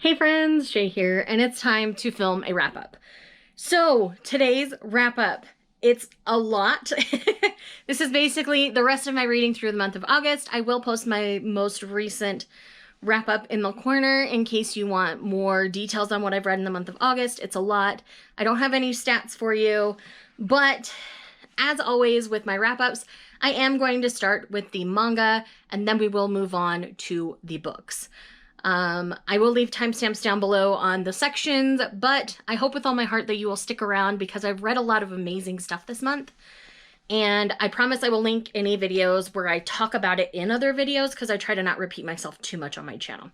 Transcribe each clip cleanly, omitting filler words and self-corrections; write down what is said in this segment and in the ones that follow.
Hey friends, Shay here, and it's time to film a wrap up. So today's wrap up, it's a lot. This is basically the rest of my reading through the month of August. I will post my most recent wrap up in the corner in case you want more details on what I've read in the month of August. It's a lot. I don't have any stats for you, but as always with my wrap ups, I am going to start with the manga and then we will move on to the books. I will leave timestamps down below on the sections, but I hope with all my heart that you will stick around because I've read a lot of amazing stuff this month. And I promise I will link any videos where I talk about it in other videos because I try to not repeat myself too much on my channel.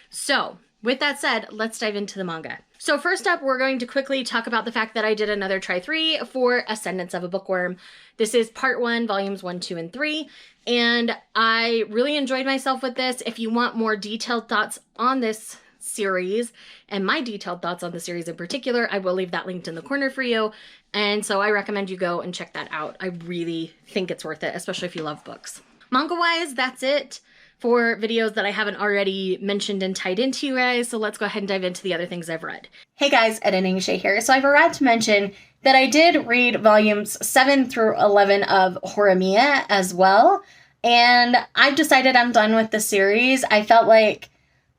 So with that said, let's dive into the manga. So first up, we're going to quickly talk about the fact that I did another try 3 for Ascendance of a Bookworm. This is part 1, volumes 1, 2, and 3. And I really enjoyed myself with this. If you want more detailed thoughts on this series and my detailed thoughts on the series in particular, I will leave that linked in the corner for you. And so I recommend you go and check that out. I really think it's worth it, especially if you love books. Manga-wise, that's it for videos that I haven't already mentioned and tied into you guys. So let's go ahead and dive into the other things I've read. Hey guys, Editing Shay here. So I forgot to mention that I did read volumes 7 through 11 of Horimiya as well. And I've decided I'm done with the series. I felt like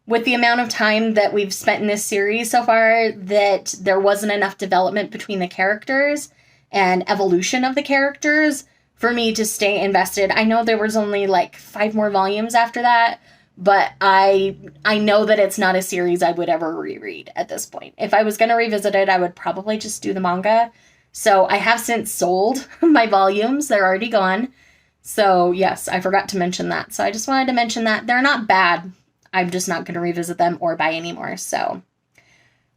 with the amount of time that we've spent in this series so far that there wasn't enough development between the characters and evolution of the characters for me to stay invested. I know there was only like 5 more volumes after that, but I know that it's not a series I would ever reread at this point. If I was going to revisit it, I would probably just do the manga. So I have since sold my volumes. They're already gone. So yes, I forgot to mention that. So I just wanted to mention that. They're not bad. I'm just not going to revisit them or buy anymore. So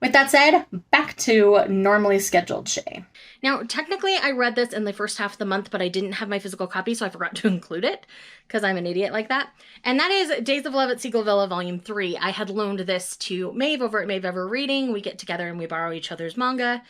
with that said, back to normally scheduled Shay. Now, technically, I read this in the first half of the month, but I didn't have my physical copy, so I forgot to include it because I'm an idiot like that. And that is Days of Love at Seagull Villa Volume 3. I had loaned this to Maeve over at Maeve Ever Reading. We get together and we borrow each other's manga.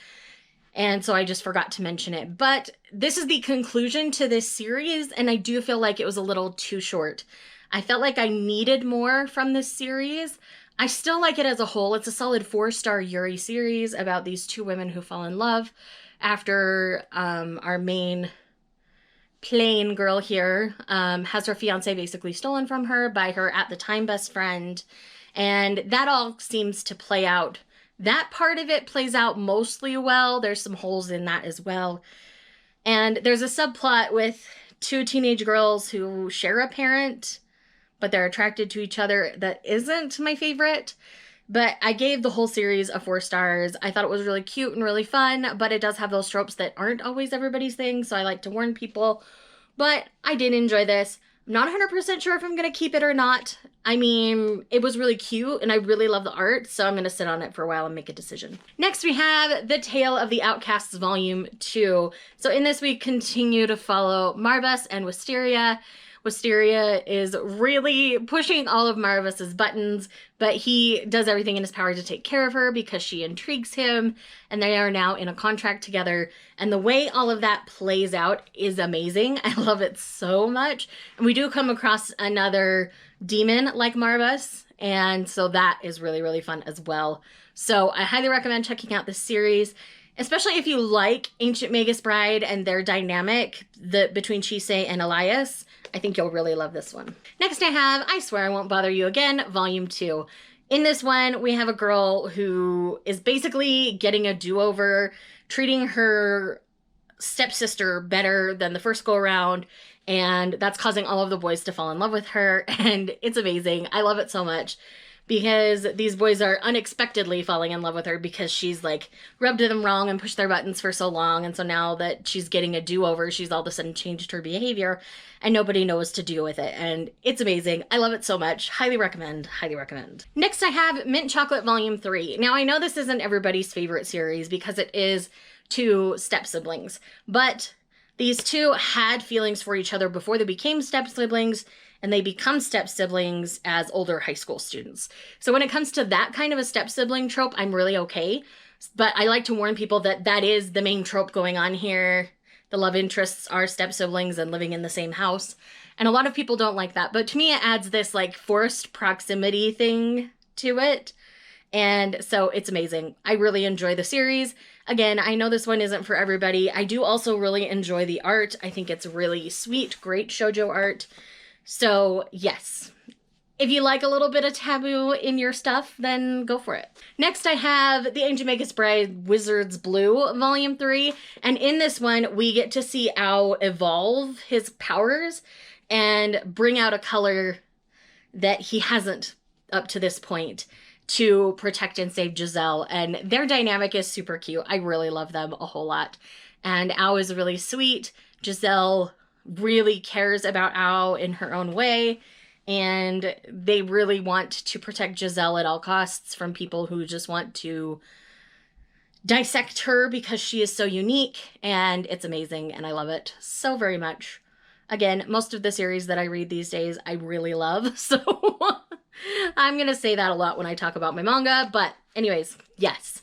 And so I just forgot to mention it. But this is the conclusion to this series, and I do feel like it was a little too short. I felt like I needed more from this series. I still like it as a whole. It's a solid 4-star Yuri series about these 2 women who fall in love after our main plain girl here has her fiance basically stolen from her by her at the time best friend. And that all seems to play out. That part of it plays out mostly well. There's some holes in that as well. And there's a subplot with 2 teenage girls who share a parent, but they're attracted to each other. That isn't my favorite, but I gave the whole series a 4 stars. I thought it was really cute and really fun, but it does have those tropes that aren't always everybody's thing, so I like to warn people. But I did enjoy this. I'm not 100% sure if I'm going to keep it or not. I mean, it was really cute, and I really love the art, so I'm going to sit on it for a while and make a decision. Next, we have The Tale of the Outcasts Volume 2. So in this, we continue to follow Marbus and Wisteria. Wisteria is really pushing all of Marvis's buttons, but he does everything in his power to take care of her because she intrigues him, and they are now in a contract together. And the way all of that plays out is amazing. I love it so much. And we do come across another demon like Marvis, and so that is really, really fun as well. So I highly recommend checking out this series, especially if you like Ancient Magus Bride and their dynamic between Chisei and Elias. I think you'll really love this one. Next I have I Swear I Won't Bother You Again, Volume 2. In this one, we have a girl who is basically getting a do-over, treating her stepsister better than the first go-around, and that's causing all of the boys to fall in love with her, and it's amazing. I love it so much because these boys are unexpectedly falling in love with her because she's like rubbed them wrong and pushed their buttons for so long. And so now that she's getting a do-over, she's all of a sudden changed her behavior and nobody knows what to do with it. And it's amazing. I love it so much. Highly recommend, highly recommend. Next I have Mint Chocolate Volume 3. Now I know this isn't everybody's favorite series because it is 2 step-siblings, but these 2 had feelings for each other before they became step-siblings, and they become step-siblings as older high school students. So when it comes to that kind of a step-sibling trope, I'm really okay. But I like to warn people that that is the main trope going on here. The love interests are step-siblings and living in the same house. And a lot of people don't like that. But to me, it adds this like forced proximity thing to it. And so it's amazing. I really enjoy the series. Again, I know this one isn't for everybody. I do also really enjoy the art. I think it's really sweet, great shoujo art. So yes, if you like a little bit of taboo in your stuff, then go for it. Next, I have The Angel Magus Bride Wizard's Blue Volume 3. And in this one, we get to see Ao evolve his powers and bring out a color that he hasn't up to this point to protect and save Giselle. And their dynamic is super cute. I really love them a whole lot. And Ao is really sweet. Giselle really cares about Ao in her own way. And they really want to protect Giselle at all costs from people who just want to dissect her because she is so unique. And it's amazing. And I love it so very much. Again, most of the series that I read these days, I really love. So I'm going to say that a lot when I talk about my manga. But anyways, yes.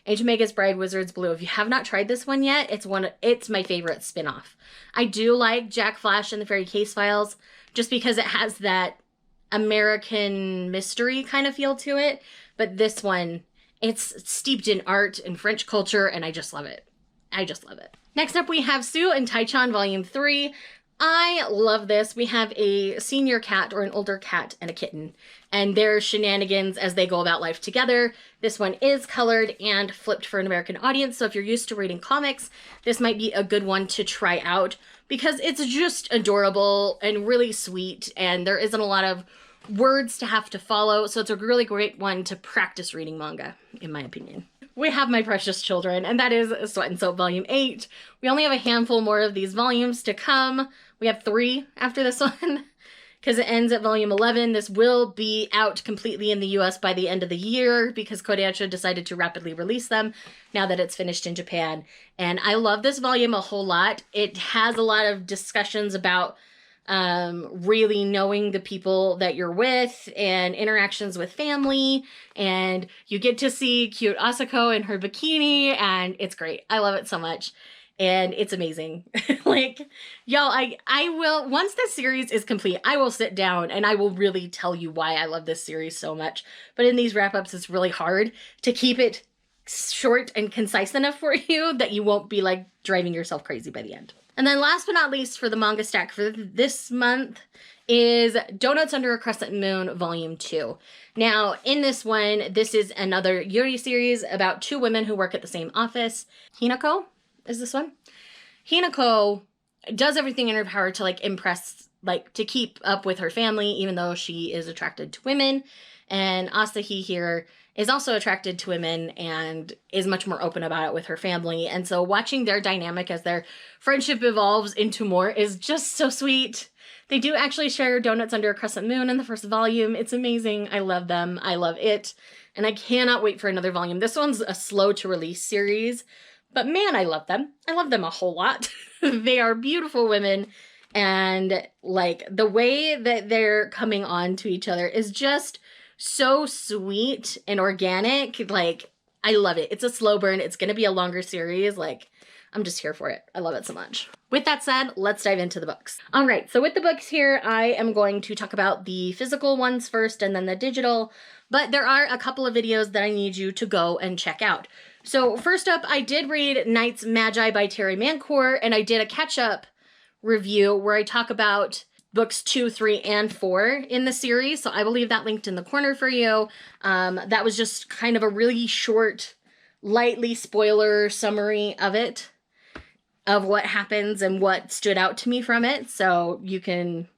Angel Magus Bride Wizard's Blue. If you have not tried this one yet, it's my favorite spin-off. I do like Jack Flash and the Fairy Case Files just because it has that American mystery kind of feel to it. But this one, it's steeped in art and French culture, and I just love it. I just love it. Next up, we have Sue and Taichan Volume 3. I love this. We have a senior cat or an older cat and a kitten and their shenanigans as they go about life together. This one is colored and flipped for an American audience. So if you're used to reading comics, this might be a good one to try out because it's just adorable and really sweet. And there isn't a lot of words to have to follow. So it's a really great one to practice reading manga, in my opinion. We have My Precious Children, and that is Sweat and Soap Volume 8. We only have a handful more of these volumes to come. We have 3 after this one, because it ends at Volume 11. This will be out completely in the US by the end of the year, because Kodansha decided to rapidly release them now that it's finished in Japan. And I love this volume a whole lot. It has a lot of discussions about really knowing the people that you're with and interactions with family, and you get to see cute Asako in her bikini, and it's great. I love it so much, and it's amazing. Like, y'all, I will, once this series is complete, I will sit down and I will really tell you why I love this series so much. But in these wrap-ups, it's really hard to keep it short and concise enough for you that you won't be like driving yourself crazy by the end. And then last but not least for the manga stack for this month is Donuts Under a Crescent Moon Volume 2. Now, in this one, this is another Yuri series about 2 women who work at the same office. Hinako is this one. Hinako does everything in her power to like impress, like to keep up with her family, even though she is attracted to women. And Asahi here is also attracted to women and is much more open about it with her family. And so watching their dynamic as their friendship evolves into more is just so sweet. They do actually share Donuts Under a Crescent Moon in the first volume. It's amazing. I love them. I love it. And I cannot wait for another volume. This one's a slow to release series, but man, I love them. I love them a whole lot. They are beautiful women. And like the way that they're coming on to each other is just so sweet and organic. Like, I love it. It's a slow burn. It's going to be a longer series. Like, I'm just here for it. I love it so much. With that said, let's dive into the books. All right. So with the books here, I am going to talk about the physical ones first and then the digital, but there are a couple of videos that I need you to go and check out. So first up, I did read Knight's Magi by Terry Mancourt, and I did a catch-up review where I talk about books 2, 3, and 4 in the series. So I will leave that linked in the corner for you. That was just kind of a really short, lightly spoiler summary of it, of what happens and what stood out to me from it. So you can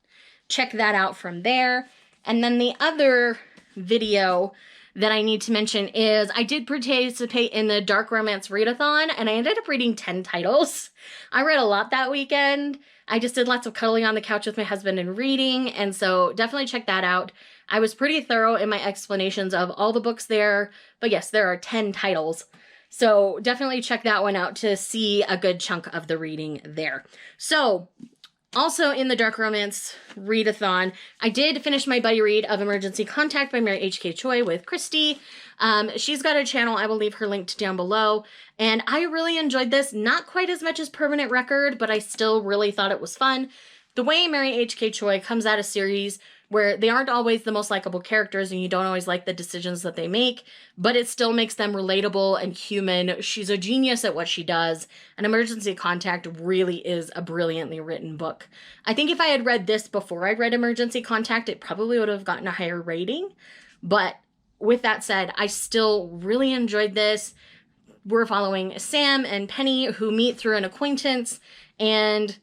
check that out from there. And then the other video that I need to mention is I did participate in the Dark Romance Readathon, and I ended up reading 10 titles. I read a lot that weekend. I just did lots of cuddling on the couch with my husband and reading, and so definitely check that out. I was pretty thorough in my explanations of all the books there, but yes, there are 10 titles. So definitely check that one out to see a good chunk of the reading there. So also in the Dark Romance Readathon, I did finish my buddy read of Emergency Contact by Mary H.K. Choi with Christy. She's got a channel. I will leave her linked down below. And I really enjoyed this. Not quite as much as Permanent Record, but I still really thought it was fun. The way Mary H.K. Choi comes at a series where they aren't always the most likable characters and you don't always like the decisions that they make, but it still makes them relatable and human. She's a genius at what she does. And Emergency Contact really is a brilliantly written book. I think if I had read this before I'd read Emergency Contact, it probably would have gotten a higher rating. But with that said, I still really enjoyed this. We're following Sam and Penny, who meet through an acquaintance, and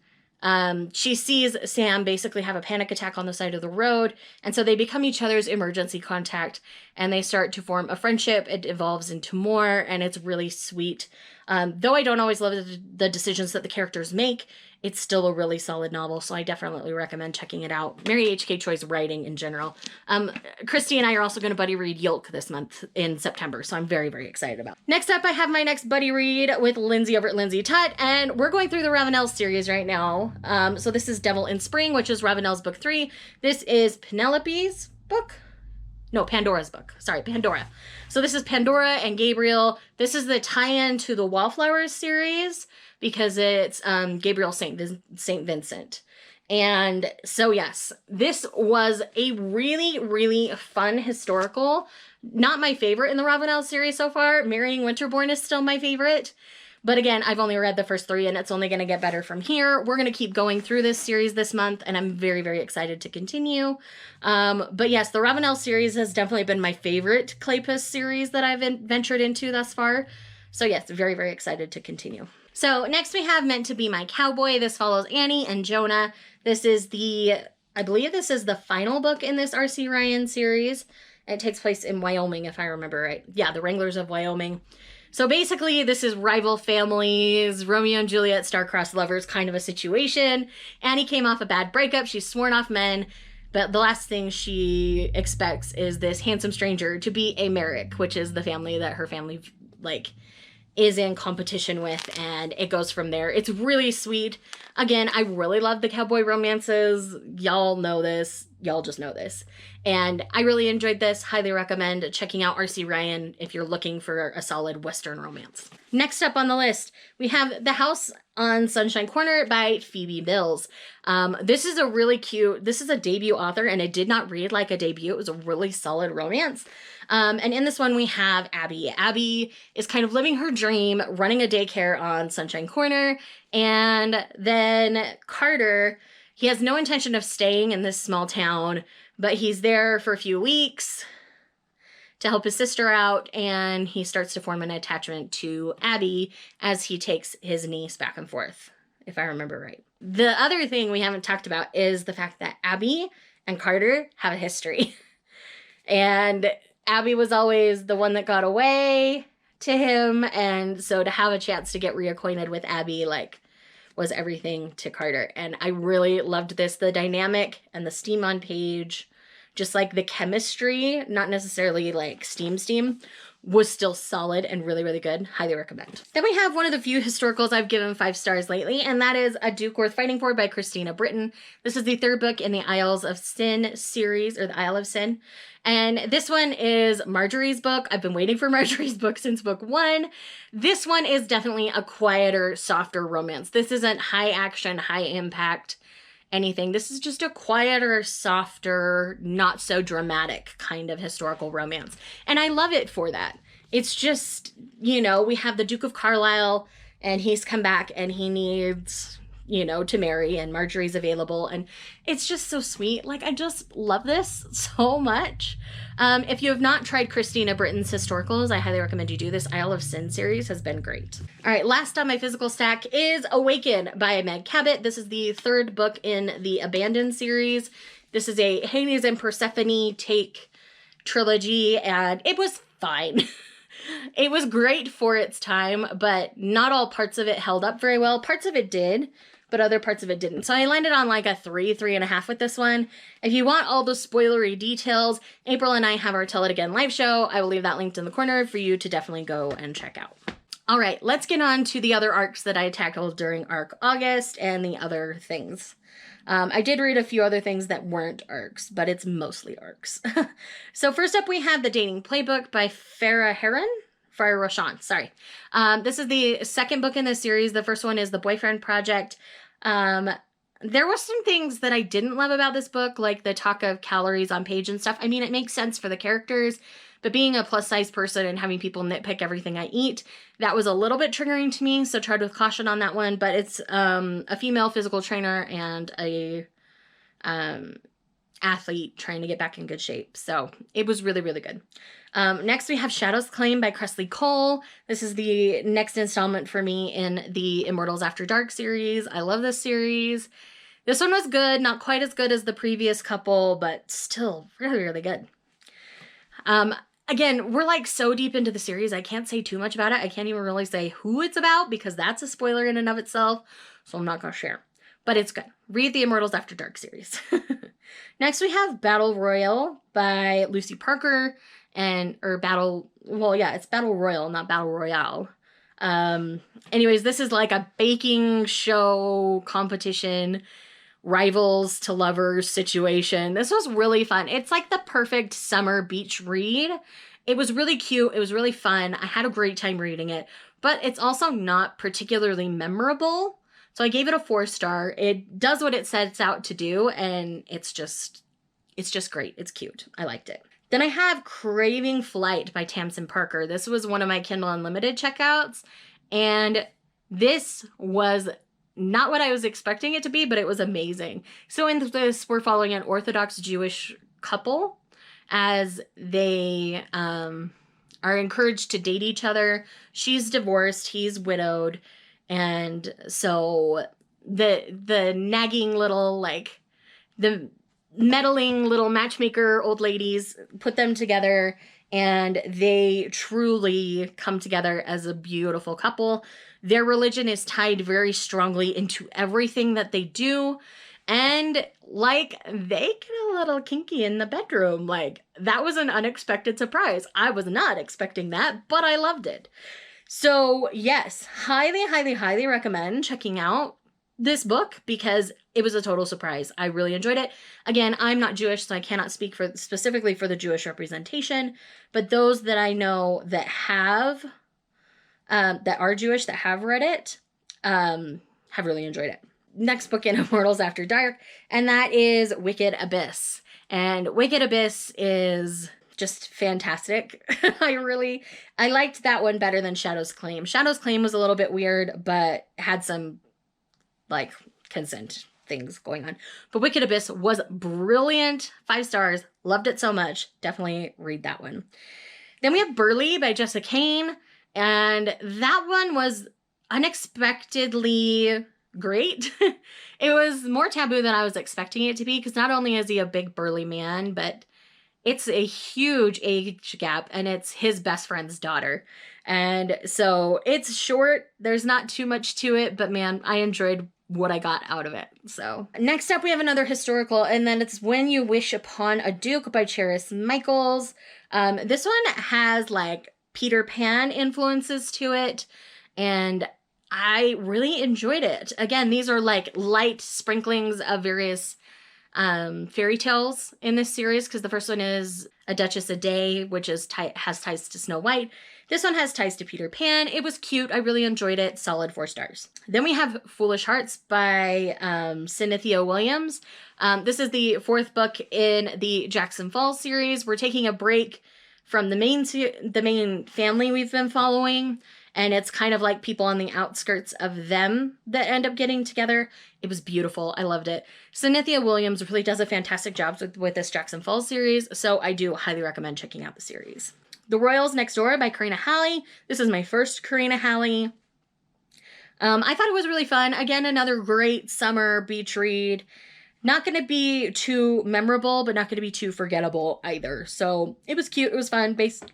she sees Sam basically have a panic attack on the side of the road, and so they become each other's emergency contact, and they start to form a friendship. It evolves into more, and it's really sweet. Though I don't always love the decisions that the characters make, it's still a really solid novel, so I definitely recommend checking it out. Mary H.K. Choi's writing in general. Christy and I are also going to buddy read Yolk this month in September, so I'm very, very excited about it. Next up, I have my next buddy read with Lindsay over at Lindsay Tutt, and we're going through the Ravenel series right now. So this is Devil in Spring, which is Ravenel's book 3. This is Penelope's book. No, Pandora's book. Sorry, Pandora. So this is Pandora and Gabriel. This is the tie-in to the Wallflowers series because it's Gabriel St. Vincent. And so yes, this was a really, really fun historical. Not my favorite in the Ravenel series so far. Marrying Winterborn is still my favorite. But again, I've only read the first 3 and it's only going to get better from here. We're going to keep going through this series this month and I'm very, very excited to continue. But yes, the Ravenel series has definitely been my favorite Claypus series that I've ventured into thus far. So yes, very, very excited to continue. So next we have Meant to Be My Cowboy. This follows Annie and Jonah. This is I believe this is the final book in this R.C. Ryan series. It takes place in Wyoming, if I remember right. Yeah, the Wranglers of Wyoming. So basically, this is rival families, Romeo and Juliet, star-crossed lovers kind of a situation. Annie came off a bad breakup. She's sworn off men. But the last thing she expects is this handsome stranger to be a Merrick, which is the family that her family, is in competition with. And it goes from there. It's really sweet. Again, I really love the cowboy romances. Y'all know this. Y'all just know this. And I really enjoyed this. Highly recommend checking out R.C. Ryan if you're looking for a solid Western romance. Next up on the list, we have The House on Sunshine Corner by Phoebe Mills. This is a really cute, this is a debut author, and it did not read like a debut. It was a really solid romance. And in this one, we have Abby. Abby is kind of living her dream, running a daycare on Sunshine Corner. And then Carter, he has no intention of staying in this small town, but he's there for a few weeks to help his sister out, and he starts to form an attachment to Abby as he takes his niece back and forth, if I remember right. The other thing we haven't talked about is the fact that Abby and Carter have a history. And Abby was always the one that got away to him, and so to have a chance to get reacquainted with Abby, was everything to Carter. And I really loved this. The dynamic and the steam on page, just the chemistry, not necessarily steam, was still solid and really, really good. Highly recommend. Then we have one of the few historicals I've given 5 stars lately, and that is A Duke Worth Fighting For by Christina Britton. This is the 3rd book in the Isles of Sin series, or the Isle of Sin. And this one is Marjorie's book. I've been waiting for Marjorie's book since book 1. This one is definitely a quieter, softer romance. This isn't high action, high impact, anything. This is just a quieter, softer, not so dramatic kind of historical romance. And I love it for that. It's just, we have the Duke of Carlisle, and he's come back and he needs, to marry, and Marjorie's available, and it's just so sweet. I just love this so much. If you have not tried Christina Britton's historicals, I highly recommend you do. This Isle of Sin series has been great. All right, last on my physical stack is Awaken by Meg Cabot. This is the 3rd book in the Abandoned series. This is a Hades and Persephone take trilogy, and it was fine. It was great for its time, but not all parts of it held up very well. Parts of it did, but other parts of it didn't. So I landed on a 3.5 with this one. If you want all the spoilery details, April and I have our Tell It Again live show. I will leave that linked in the corner for you to definitely go and check out. All right, let's get on to the other arcs that I tackled during ARC August and the other things. I did read a few other things that weren't arcs, but it's mostly arcs. So first up, we have The Dating Playbook by Farah Roshan, sorry. This is the 2nd book in this series. The first one is The Boyfriend Project. there were some things that I didn't love about this book, like the talk of calories on page and stuff. I mean, it makes sense for the characters, but being a plus size person and having people nitpick everything I eat, that was a little bit triggering to me. So tread with caution on that one. But it's a female physical trainer and a athlete trying to get back in good shape. So it was really, really good. Next, we have Shadow's Claim by Cressley Cole. This is the next installment for me in the Immortals After Dark series. I love this series. This one was good, not quite as good as the previous couple, but still really, really good. Again, we're like so deep into the series, I can't say too much about it. I can't even really say who it's about because that's a spoiler in and of itself, so I'm not going to share. But it's good. Read the Immortals After Dark series. Next, we have Battle Royal by Lucy Parker it's Battle Royal, not Battle Royale. Anyways, this is like a baking show competition, rivals to lovers situation. This was really fun. It's like the perfect summer beach read. It was really cute. It was really fun. I had a great time reading it, but it's also not particularly memorable. So I gave it a 4-star. It does what it sets out to do, and it's just great. It's cute. I liked it. Then I have Craving Flight by Tamsin Parker. This was one of my Kindle Unlimited checkouts, and this was not what I was expecting it to be, but it was amazing. So in this, we're following an Orthodox Jewish couple as they are encouraged to date each other. She's divorced, he's widowed, and so the nagging little, like, the meddling little matchmaker old ladies put them together, and they truly come together as a beautiful couple. Their religion is tied very strongly into everything that they do, and like, they get a little kinky in the bedroom. Like, that was an unexpected surprise. I was not expecting that, but I loved it. So yes, highly, highly, highly recommend checking out this book because it was a total surprise. I really enjoyed it. Again, I'm not Jewish, so I cannot speak for specifically for the Jewish representation, but those that I know that have, that are Jewish, that have read it, have really enjoyed it. Next book in Immortals After Dark, and that is Wicked Abyss. And Wicked Abyss is just fantastic. I liked that one better than Shadow's Claim. Shadow's Claim was a little bit weird, but had some, like, consent things going on. But Wicked Abyss was brilliant. 5 stars. Loved it so much. Definitely read that one. Then we have Burley by Jessica Kane. And that one was unexpectedly great. It was more taboo than I was expecting it to be, because not only is he a big burly man, but it's a huge age gap, and it's his best friend's daughter. And so it's short. There's not too much to it, but man, I enjoyed what I got out of it. So next up, we have another historical, and then it's When You Wish Upon a Duke by Cheris Michaels. This one has like Peter Pan influences to it, and I really enjoyed it. Again, these are like light sprinklings of various fairy tales in this series, because the first one is A Duchess a Day, which is has ties to Snow White. This one has ties to Peter Pan. It was cute. I really enjoyed it. Solid 4 stars. Then we have Foolish Hearts by Cynthia Williams. This is the 4th book in the Jackson Falls series. We're taking a break from the main family we've been following, and it's kind of like people on the outskirts of them that end up getting together. It was beautiful. I loved it. Cynthia Williams really does a fantastic job with this Jackson Falls series, so I do highly recommend checking out the series. The Royals Next Door by Karina Halley. This is my first Karina Halley. I thought it was really fun. Again, another great summer beach read. Not going to be too memorable, but not going to be too forgettable either. So it was cute. It was fun, based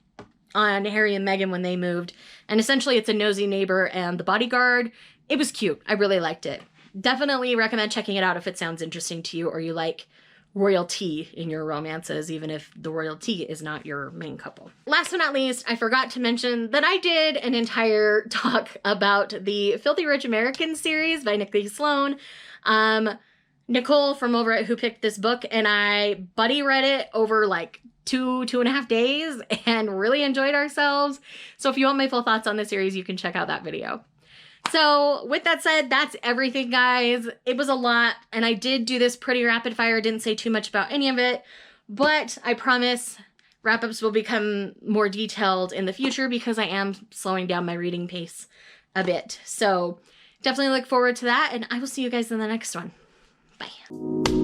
on Harry and Meghan when they moved. And essentially it's a nosy neighbor and the bodyguard. It was cute. I really liked it. Definitely recommend checking it out if it sounds interesting to you, or you like royalty in your romances, even if the royalty is not your main couple. Last but not least, I forgot to mention that I did an entire talk about the Filthy Rich Americans series by Nikki Sloan. Nicole from over at Who Picked This Book and I buddy read it over like 2.5 days and really enjoyed ourselves. So if you want my full thoughts on the series, you can check out that video. So with that said, that's everything, guys. It was a lot, and I did do this pretty rapid fire. Didn't say too much about any of it, but I promise wrap-ups will become more detailed in the future because I am slowing down my reading pace a bit. So definitely look forward to that, and I will see you guys in the next one. Bye.